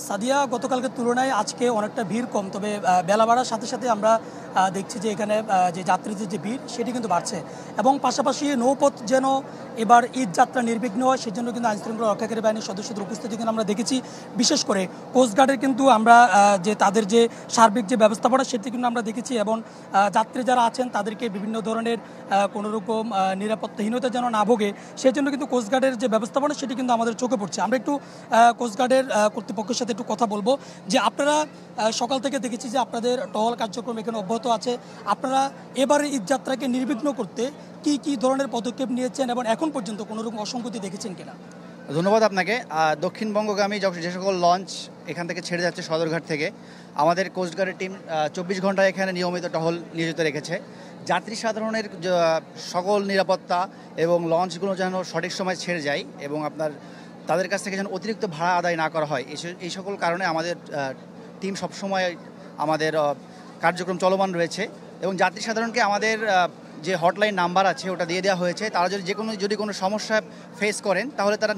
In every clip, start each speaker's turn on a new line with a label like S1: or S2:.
S1: সাদিয়া, গতকালকের তুলনায় আজকে অনেকটা ভিড় কম, তবে বেলা বাড়ার সাথে সাথে আমরা দেখছি যে এখানে যে যাত্রীদের যে ভিড় সেটি কিন্তু বাড়ছে এবং পাশাপাশি নৌপথ যেন এবার ঈদ যাত্রা নির্বিঘ্ন হয় সেজন্য কিন্তু আইনশৃঙ্খলা রক্ষাকারী বাহিনীর সদস্যদের উপস্থিতি কিন্তু আমরা দেখেছি। বিশেষ করে কোস্টগার্ডের কিন্তু আমরা যে তাদের যে সার্বিক যে ব্যবস্থাপনা সেটি কিন্তু আমরা দেখেছি এবং যাত্রী যারা আছেন তাদেরকে বিভিন্ন ধরনের কোনোরকম নিরাপত্তাহীনতা যেন না ভোগে সেজন্য কিন্তু কোস্টগার্ডের যে ব্যবস্থাপনা সেটি কিন্তু আমাদের চোখে পড়ছে। আমরা একটু কোস্টগার্ডের কর্তৃপক্ষের সাথে একটু কথা বলবো যে আপনারা সকাল থেকে দেখেছি যে আপনাদের টহল কার্যক্রম এখানে অব্যাহত আছে। আপনারা এবারে ঈদ যাত্রাকে নির্বিঘ্ন করতে কি কি ধরনের পদক্ষেপ নিয়েছেন এবং এখন পর্যন্ত কোনো রকম অসঙ্গতি দেখেছেন কিনা?
S2: ধন্যবাদ আপনাকে। দক্ষিণবঙ্গগামী যে সকল লঞ্চ এখান থেকে ছেড়ে যাচ্ছে সদরঘাট থেকে, আমাদের কোস্টগার্ডের টিম 24 ঘন্টায় এখানে নিয়মিত টহল নিয়োজিত রেখেছে। যাত্রী সাধারণের সকল নিরাপত্তা এবং লঞ্চগুলো যেন সঠিক সময় ছেড়ে যায় এবং তাদের কাছ থেকে যেন অতিরিক্ত ভাড়া আদায় না করা হয়, এই সকল কারণে আমাদের টিম সবসময় আমাদের কার্যক্রম চলমান রয়েছে এবং যাত্রী সাধারণকে আমাদের যে হটলাইন নাম্বার আছে ওটা দিয়ে দেওয়া হয়েছে। তারা যদি কোনো সমস্যা ফেস করেন তাহলে তারা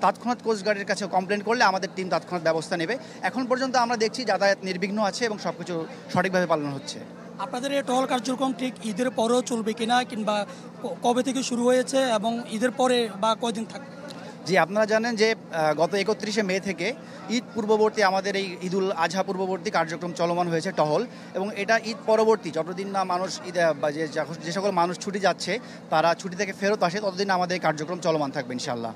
S2: তৎক্ষণাৎ কোস্টগার্ডের কাছে কমপ্লেন করলে আমাদের টিম তৎক্ষণাৎ ব্যবস্থা নেবে। এখন পর্যন্ত আমরা দেখছি যাতায়াত নির্বিঘ্ন আছে এবং সব কিছু সঠিকভাবে পালন হচ্ছে।
S1: আপনাদের এই টহল কার্যক্রম ঠিক ঈদের পরেও চলবে কিনা, কিংবা কবে থেকে শুরু হয়েছে এবং ঈদের পরে বা কয়দিন থাকবে?
S2: জি, আপনারা জানেন যে গত 31শে মে থেকে ঈদ পূর্ববর্তী আমাদের এই ঈদুল আজহা পূর্ববর্তী কার্যক্রম চলমান হয়েছে টহল, এবং এটা ঈদ পরবর্তী যতদিন না মানুষ যে সকল মানুষ ছুটি যাচ্ছে তারা ছুটি থেকে ফেরত আসে ততদিন আমাদের এই কার্যক্রম চলমান থাকবে ইনশাআল্লাহ।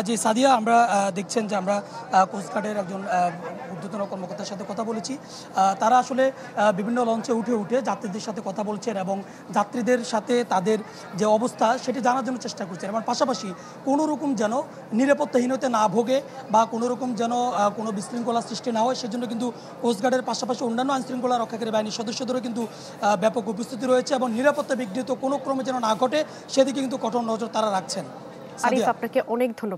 S1: জি সাদিয়া, আমরা দেখছেন যে আমরা কোস্টগার্ডের একজন ঊর্ধ্বতন কর্মকর্তার সাথে কথা বলেছি। তারা আসলে বিভিন্ন লঞ্চে উঠে যাত্রীদের সাথে কথা বলছেন এবং যাত্রীদের সাথে তাদের যে অবস্থা সেটি জানার জন্য চেষ্টা করছেন এবং পাশাপাশি কোনো রকম যেন নিরাপত্তাহীনতা না ভোগে বা কোনো রকম যেন কোনো বিশৃঙ্খলা সৃষ্টি না হয় সেজন্য কিন্তু কোস্টগার্ডের পাশাপাশি অন্যান্য আইনশৃঙ্খলা রক্ষাকারী বাহিনীর সদস্যদেরও কিন্তু ব্যাপক উপস্থিতি রয়েছে এবং নিরাপত্তা বিঘ্নিত কোনো ক্রমে যেন না ঘটে সেদিকে কিন্তু কঠোর নজর তারা রাখছেন।
S3: আরিফ, আপনাকে অনেক ধন্যবাদ।